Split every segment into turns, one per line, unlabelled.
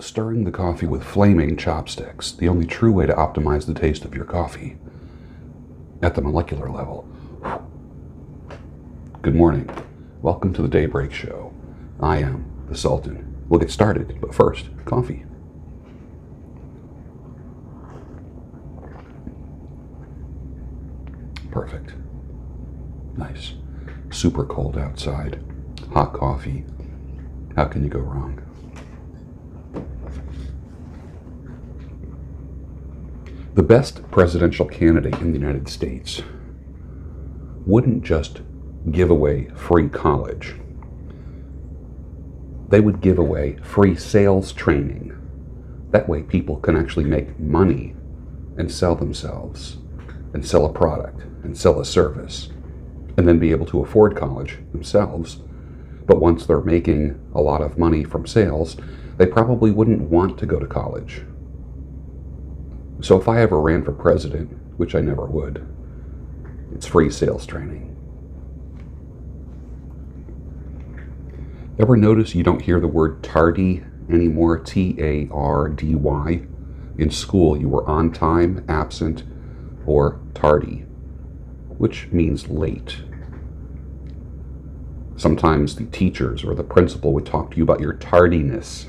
Stirring the coffee with flaming chopsticks, the only true way to optimize the taste of your coffee at the molecular level. Good morning. Welcome to the Daybreak Show. I am the Sultan. We'll get started, but first, coffee. Perfect. Nice. Super cold outside. Hot coffee. How can you go wrong? The best presidential candidate in the United States wouldn't just give away free college. They would give away free sales training. That way people can actually make money and sell themselves and sell a product and sell a service and then be able to afford college themselves. But once they're making a lot of money from sales, they probably wouldn't want to go to college. So if I ever ran for president, which I never would, it's free sales training. Ever notice you don't hear the word tardy anymore? T-A-R-D-Y. In school, you were on time, absent, or tardy, which means late. Sometimes the teachers or the principal would talk to you about your tardiness.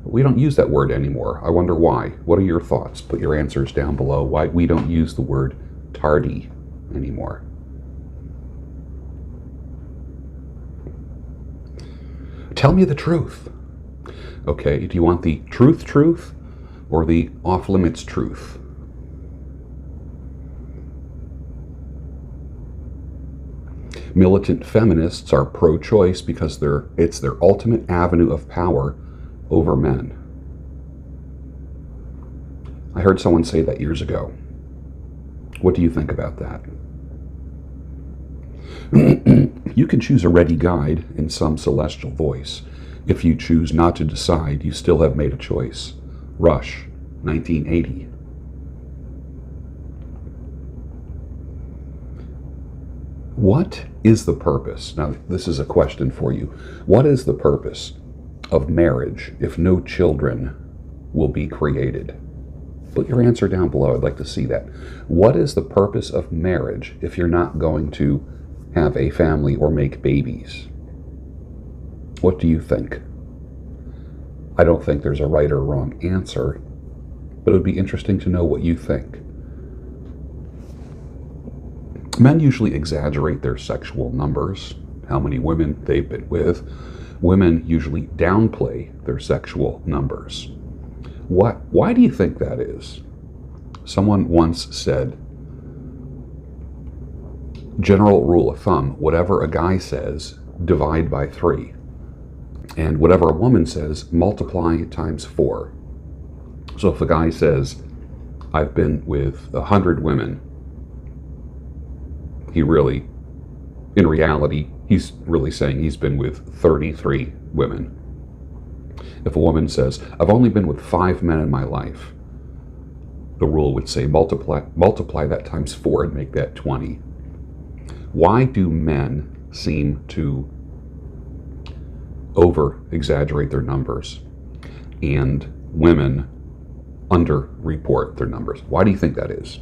We don't use that word anymore. I wonder why. What are your thoughts? Put your answers down below. Why we don't use the word tardy anymore. Tell me the truth. Okay, do you want the truth or the off-limits truth? Militant feminists are pro-choice because it's their ultimate avenue of power over men. I heard someone say that years ago. What do you think about that? You can choose a ready guide in some celestial voice. If you choose not to decide, you still have made a choice. Rush, 1980. What is the purpose? Now, this is a question for you. What is the purpose of marriage if no children will be created? Put your answer down below. I'd like to see that. What is the purpose of marriage if you're not going to have a family or make babies? What do you think? I don't think there's a right or wrong answer, but it would be interesting to know what you think. Men usually exaggerate their sexual numbers, how many women they've been with. Women usually downplay their sexual numbers. Why do you think that is? Someone once said, general rule of thumb, whatever a guy says, divide by 3. And whatever a woman says, multiply times 4. So if a guy says, I've been with 100 women, in reality, he's really saying he's been with 33 women. If a woman says, I've only been with 5 men in my life, the rule would say multiply that times 4 and make that 20. Why do men seem to over-exaggerate their numbers and women under-report their numbers? Why do you think that is?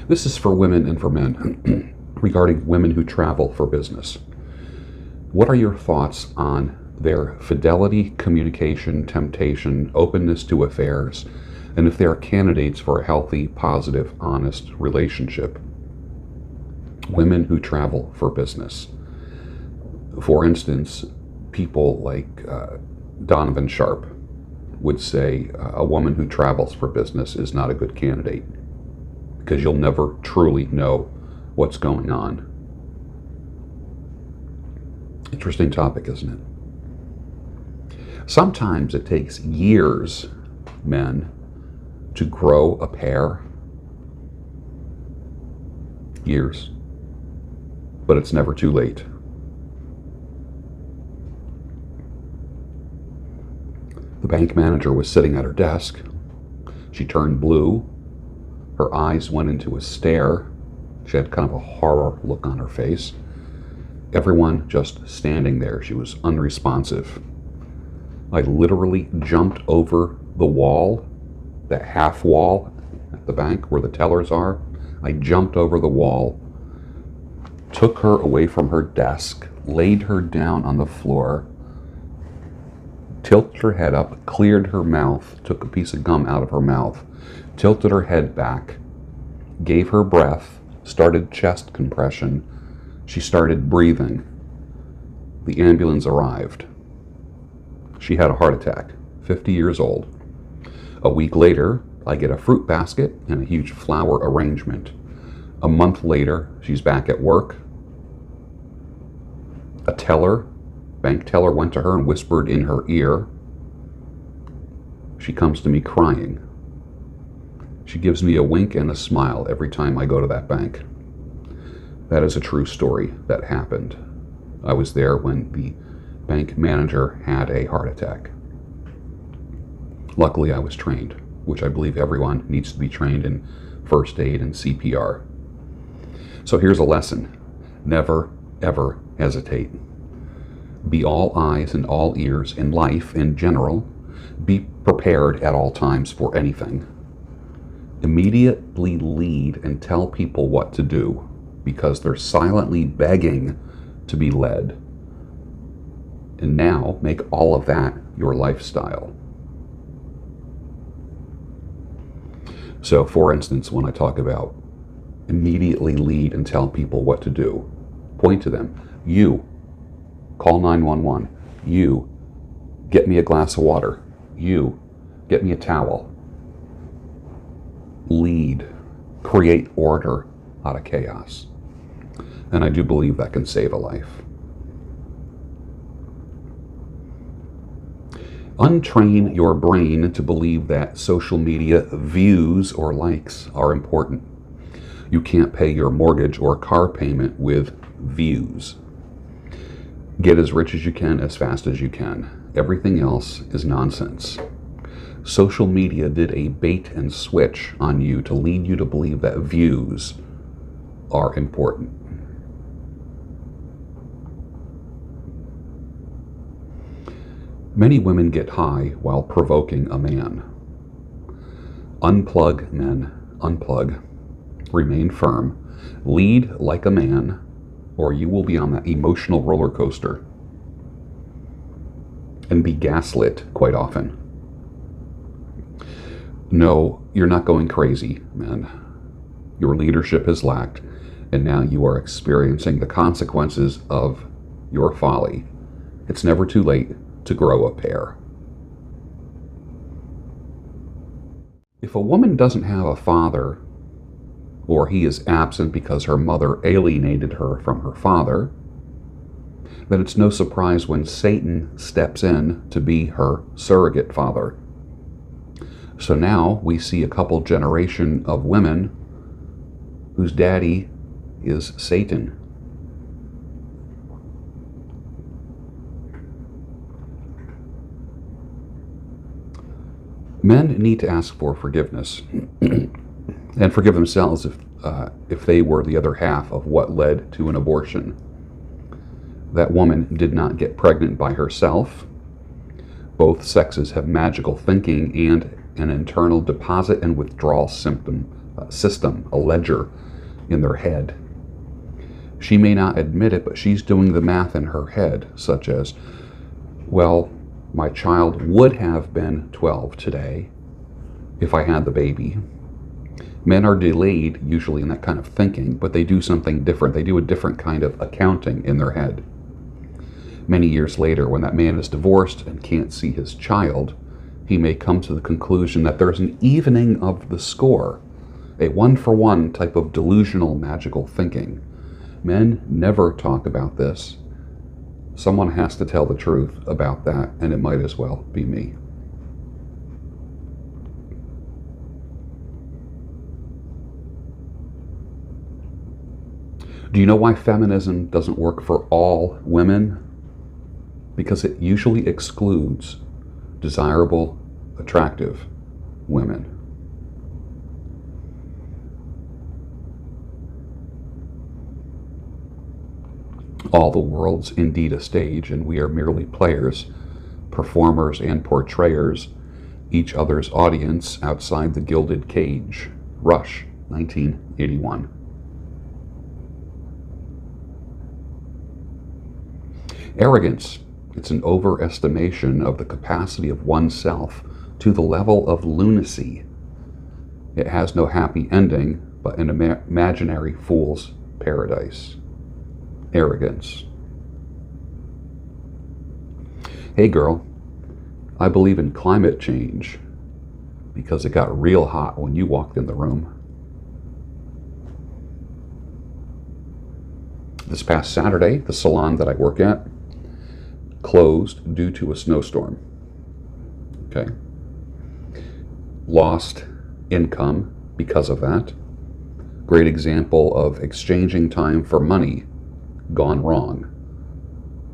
This is for women and for men regarding women who travel for business. What are your thoughts on their fidelity, communication, temptation, openness to affairs, and if they are candidates for a healthy, positive, honest relationship? Women who travel for business. For instance, people like Donovan Sharp would say a woman who travels for business is not a good candidate because you'll never truly know what's going on. Interesting topic, isn't it? Sometimes it takes years, men, to grow a pair. Years. But it's never too late. The bank manager was sitting at her desk. She turned blue. Her eyes went into a stare. She had kind of a horror look on her face. Everyone just standing there. She was unresponsive. I literally jumped over the wall, that half wall at the bank where the tellers are. I jumped over the wall, took her away from her desk, laid her down on the floor, tilted her head up, cleared her mouth, took a piece of gum out of her mouth, tilted her head back, gave her breath, started chest compression. She started breathing. The ambulance arrived. She had a heart attack, 50 years old. A week later, I get a fruit basket and a huge flower arrangement. A month later, she's back at work. A teller, bank teller, went to her and whispered in her ear. She comes to me crying. She gives me a wink and a smile every time I go to that bank. That is a true story that happened. I was there when the bank manager had a heart attack. Luckily, I was trained, which I believe everyone needs to be trained in first aid and CPR. So here's a lesson. Never, ever hesitate. Be all eyes and all ears in life in general. Be prepared at all times for anything. Immediately lead and tell people what to do because they're silently begging to be led. And now make all of that your lifestyle. So, for instance, when I talk about immediately lead and tell people what to do, point to them. You, call 911. You, get me a glass of water. You, get me a towel. Lead. Create order out of chaos. And I do believe that can save a life. Untrain your brain to believe that social media views or likes are important. You can't pay your mortgage or car payment with views. Get as rich as you can, as fast as you can. Everything else is nonsense. Social media did a bait and switch on you to lead you to believe that views are important. Many women get high while provoking a man. Unplug, men. Unplug. Remain firm. Lead like a man, or you will be on that emotional roller coaster and be gaslit quite often. No, you're not going crazy, men. Your leadership has lacked, and now you are experiencing the consequences of your folly. It's never too late to grow a pair. If a woman doesn't have a father, or he is absent because her mother alienated her from her father, then it's no surprise when Satan steps in to be her surrogate father. So now we see a couple generation of women whose daddy is Satan. Men need to ask for forgiveness and forgive themselves if they were the other half of what led to an abortion. That woman did not get pregnant by herself. Both sexes have magical thinking and an internal deposit and withdrawal system, a ledger in their head. She may not admit it, but she's doing the math in her head, such as, well, my child would have been 12 today if I had the baby. Men are delayed usually in that kind of thinking, but they do something different. They do a different kind of accounting in their head. Many years later, when that man is divorced and can't see his child, he may come to the conclusion that there's an evening of the score, a one-for-one type of delusional magical thinking. Men never talk about this. Someone has to tell the truth about that, and it might as well be me. Do you know why feminism doesn't work for all women? Because it usually excludes desirable, attractive women. All the world's indeed a stage, and we are merely players, performers and portrayers, each other's audience outside the gilded cage. Rush, 1981. Arrogance. It's an overestimation of the capacity of oneself to the level of lunacy. It has no happy ending, but an imaginary fool's paradise. Arrogance. Hey girl, I believe in climate change because it got real hot when you walked in the room. This past Saturday, the salon that I work at closed due to a snowstorm. Okay. Lost income because of that. Great example of exchanging time for money gone wrong.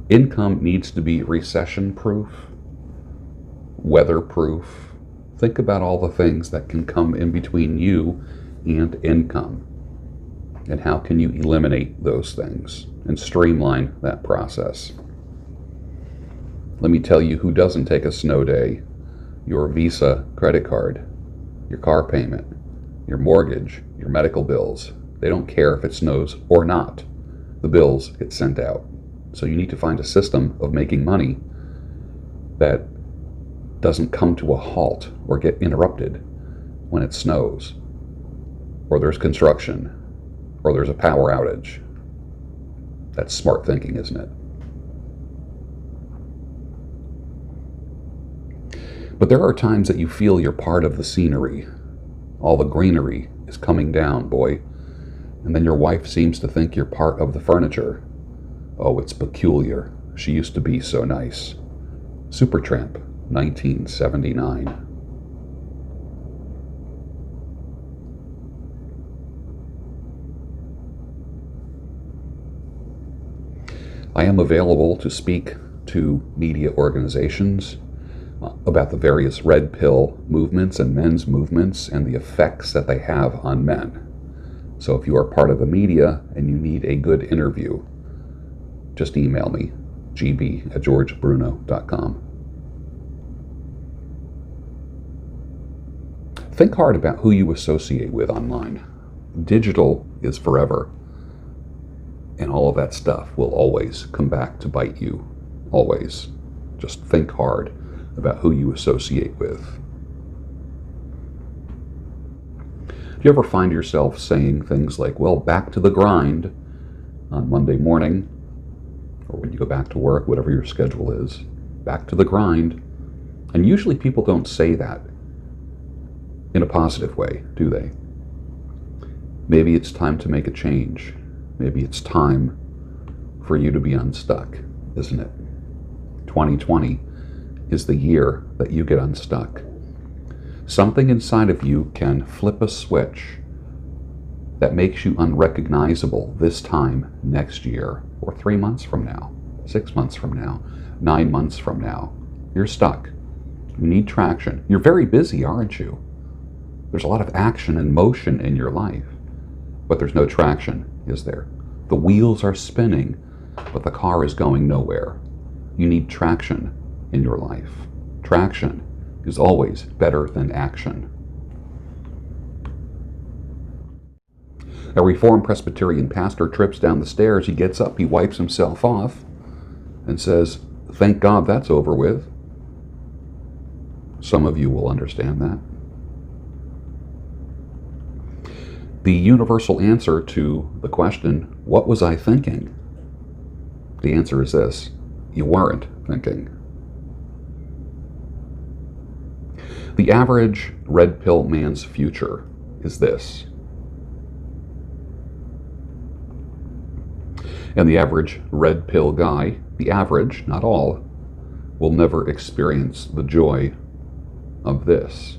Income needs to be recession-proof, weather-proof. Think about all the things that can come in between you and income. And how can you eliminate those things and streamline that process? Let me tell you who doesn't take a snow day. Your Visa credit card, your car payment, your mortgage, your medical bills. They don't care if it snows or not. The bills get sent out. So you need to find a system of making money that doesn't come to a halt or get interrupted when it snows, or there's construction, or there's a power outage. That's smart thinking, isn't it? But there are times that you feel you're part of the scenery. All the greenery is coming down, boy. And then your wife seems to think you're part of the furniture. Oh, it's peculiar. She used to be so nice. Supertramp, 1979. I am available to speak to media organizations about the various red pill movements and men's movements and the effects that they have on men. So if you are part of the media and you need a good interview, just email me, gb@georgebruno.com. Think hard about who you associate with online. Digital is forever, and all of that stuff will always come back to bite you. Always. Just think hard about who you associate with. Do you ever find yourself saying things like, well, back to the grind on Monday morning, or when you go back to work, whatever your schedule is, back to the grind? And usually people don't say that in a positive way, do they? Maybe it's time to make a change. Maybe it's time for you to be unstuck, isn't it? 2020 is the year that you get unstuck. Something inside of you can flip a switch that makes you unrecognizable this time next year, or 3 months from now, 6 months from now, 9 months from now. You're stuck. You need traction. You're very busy, aren't you? There's a lot of action and motion in your life, but there's no traction, is there? The wheels are spinning, but the car is going nowhere. You need traction in your life. Traction is always better than action. A Reformed Presbyterian pastor trips down the stairs. He gets up, he wipes himself off, and says, "Thank God that's over with." Some of you will understand that. The universal answer to the question, what was I thinking? The answer is this: you weren't thinking. The average red pill man's future is this. And the average red pill guy, the average, not all, will never experience the joy of this.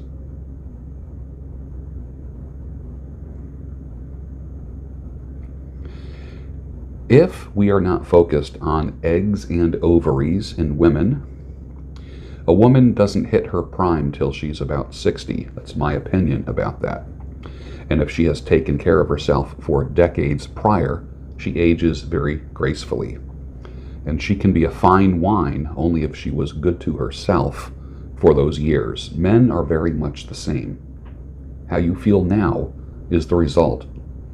If we are not focused on eggs and ovaries in women, a woman doesn't hit her prime till she's about 60. That's my opinion about that. And if she has taken care of herself for decades prior, she ages very gracefully. And she can be a fine wine only if she was good to herself for those years. Men are very much the same. How you feel now is the result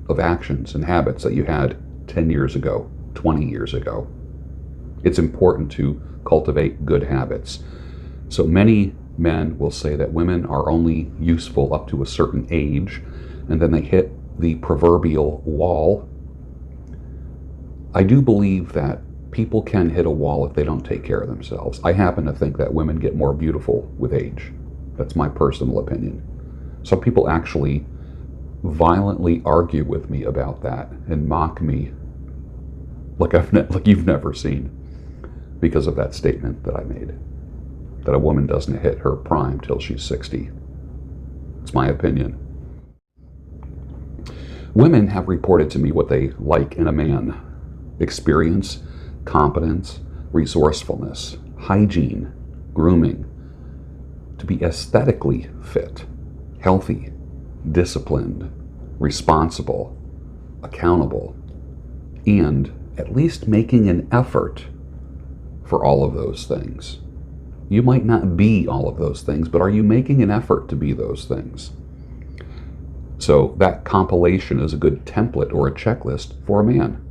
of actions and habits that you had 10 years ago, 20 years ago. It's important to cultivate good habits. So many men will say that women are only useful up to a certain age, and then they hit the proverbial wall. I do believe that people can hit a wall if they don't take care of themselves. I happen to think that women get more beautiful with age. That's my personal opinion. Some people actually violently argue with me about that and mock me like you've never seen because of that statement that I made, that a woman doesn't hit her prime till she's 60. It's my opinion. Women have reported to me what they like in a man: experience, competence, resourcefulness, hygiene, grooming, to be aesthetically fit, healthy, disciplined, responsible, accountable, and at least making an effort for all of those things. You might not be all of those things, but are you making an effort to be those things? So that compilation is a good template or a checklist for a man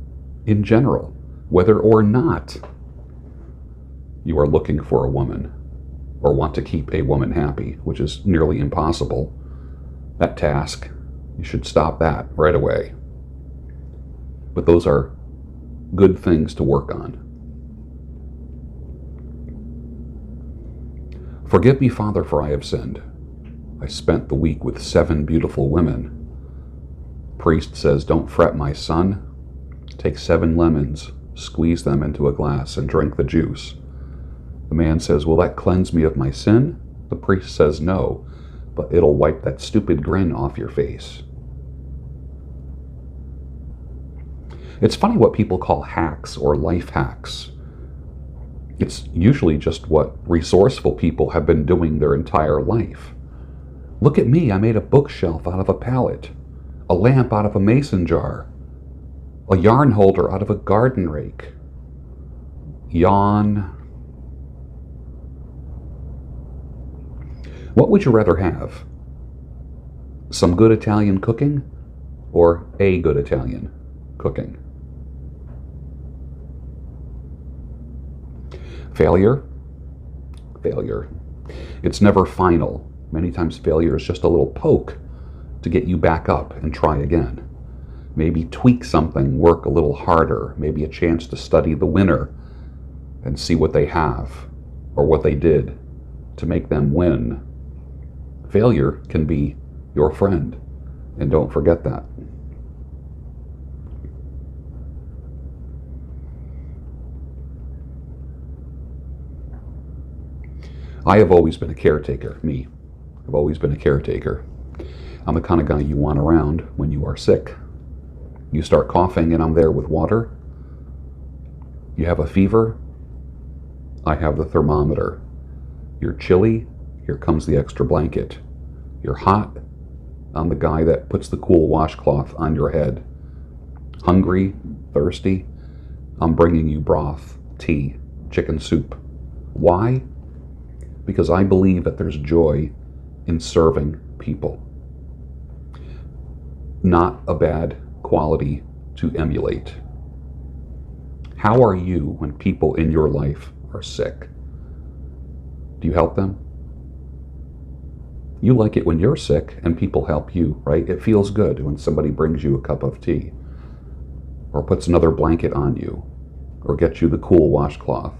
in general, whether or not you are looking for a woman or want to keep a woman happy, which is nearly impossible. That task, you should stop that right away. But those are good things to work on. Forgive me, Father, for I have sinned. I spent the week with 7 beautiful women. Priest says, don't fret, my son. Take 7 lemons, squeeze them into a glass, and drink the juice. The man says, will that cleanse me of my sin? The priest says, no, but it'll wipe that stupid grin off your face. It's funny what people call hacks or life hacks. It's usually just what resourceful people have been doing their entire life. Look at me, I made a bookshelf out of a pallet, a lamp out of a mason jar, a yarn holder out of a garden rake. Yawn. What would you rather have? Some good Italian cooking or a good Italian cooking? Failure? Failure. It's never final. Many times failure is just a little poke to get you back up and try again. Maybe tweak something, work a little harder, maybe a chance to study the winner and see what they have or what they did to make them win. Failure can be your friend, and don't forget that. I have always been a caretaker, me. I've always been a caretaker. I'm the kind of guy you want around when you are sick. You start coughing and I'm there with water. You have a fever, I have the thermometer. You're chilly, here comes the extra blanket. You're hot, I'm the guy that puts the cool washcloth on your head. Hungry, thirsty, I'm bringing you broth, tea, chicken soup. Why? Because I believe that there's joy in serving people. Not a bad quality to emulate. How are you when people in your life are sick? Do you help them? You like it when you're sick and people help you, right? It feels good when somebody brings you a cup of tea or puts another blanket on you or gets you the cool washcloth.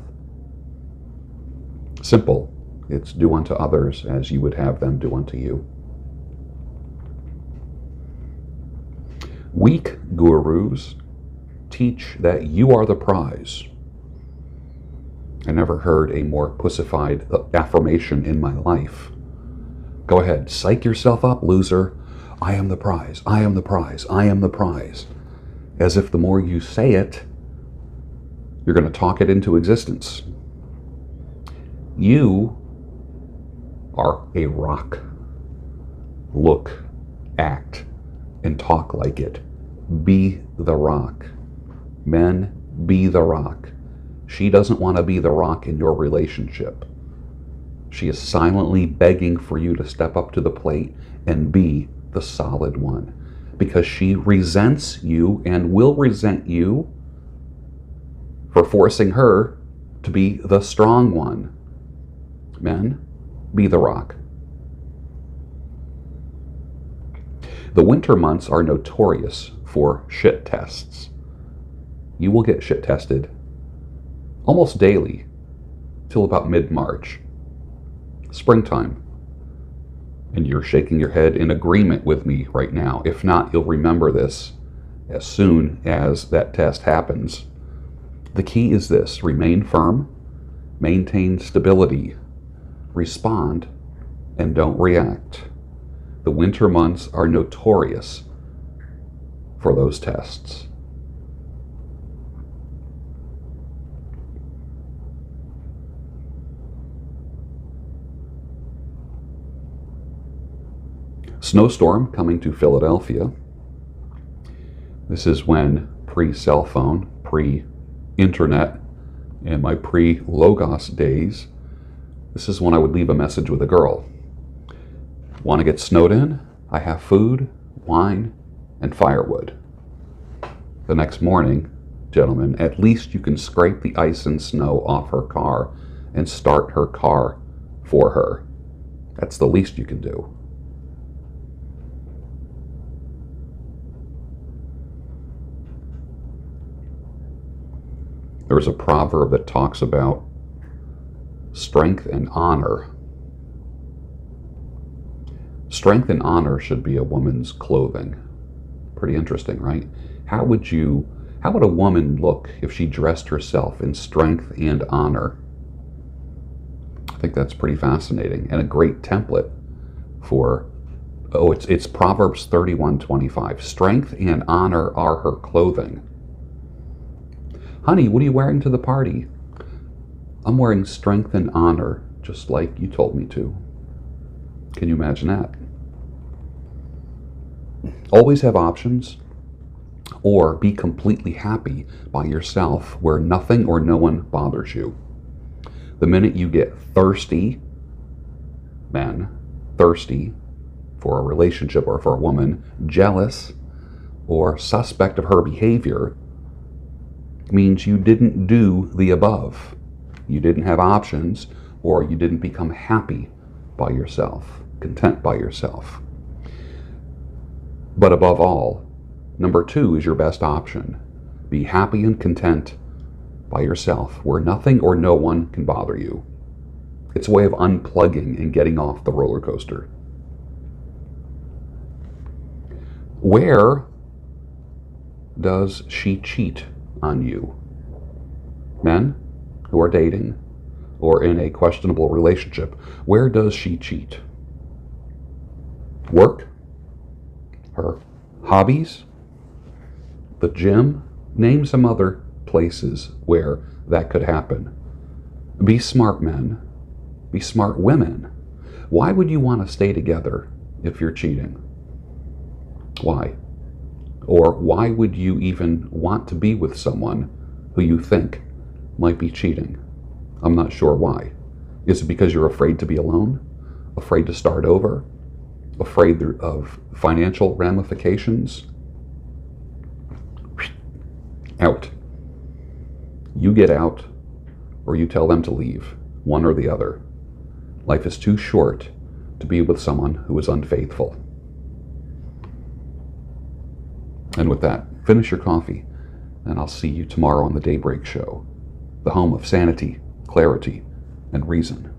Simple. It's do unto others as you would have them do unto you. Weak gurus teach that you are the prize. I never heard a more pussified affirmation in my life. Go ahead, psych yourself up, loser. I am the prize, I am the prize, I am the prize. As if the more you say it, you're going to talk it into existence. You are a rock. Look, act, and talk like it. Be the rock. Men, be the rock. She doesn't want to be the rock in your relationship. She is silently begging for you to step up to the plate and be the solid one, because she resents you and will resent you for forcing her to be the strong one. Men, be the rock. The winter months are notorious for shit tests. You will get shit tested almost daily till about mid-March. Springtime. And you're shaking your head in agreement with me right now. If not, you'll remember this as soon as that test happens. The key is this: remain firm, maintain stability, respond, and don't react. The winter months are notorious for those tests. Snowstorm coming to Philadelphia. This is when pre-cell phone, pre-internet, and my pre-Logos days, this is when I would leave a message with a girl. Want to get snowed in? I have food, wine, and firewood. The next morning, gentlemen, at least you can scrape the ice and snow off her car and start her car for her. That's the least you can do. There's a proverb that talks about strength and honor. Strength and honor should be a woman's clothing. Pretty interesting, right? How would a woman look if she dressed herself in strength and honor? I think that's pretty fascinating and a great template for, it's Proverbs 31:25. Strength and honor are her clothing. Honey, what are you wearing to the party? I'm wearing strength and honor, just like you told me to. Can you imagine that? Always have options, or be completely happy by yourself where nothing or no one bothers you. The minute you get thirsty, men, thirsty for a relationship or for a woman, jealous or suspect of her behavior, means you didn't do the above. You didn't have options, or you didn't become happy by yourself, content by yourself. But above all, number 2 is your best option. Be happy and content by yourself, where nothing or no one can bother you. It's a way of unplugging and getting off the roller coaster. Where does she cheat on you? Men who are dating or in a questionable relationship, where does she cheat? Work? Her hobbies? The gym? Name some other places where that could happen. Be smart, men. Be smart, women. Why would you want to stay together if you're cheating? Why? Or why would you even want to be with someone who you think might be cheating? I'm not sure why. Is it because you're afraid to be alone? Afraid to start over? Afraid of financial ramifications? Out. You get out, or you tell them to leave, one or the other. Life is too short to be with someone who is unfaithful. And with that, finish your coffee, and I'll see you tomorrow on the Daybreak Show, the home of sanity, clarity, and reason.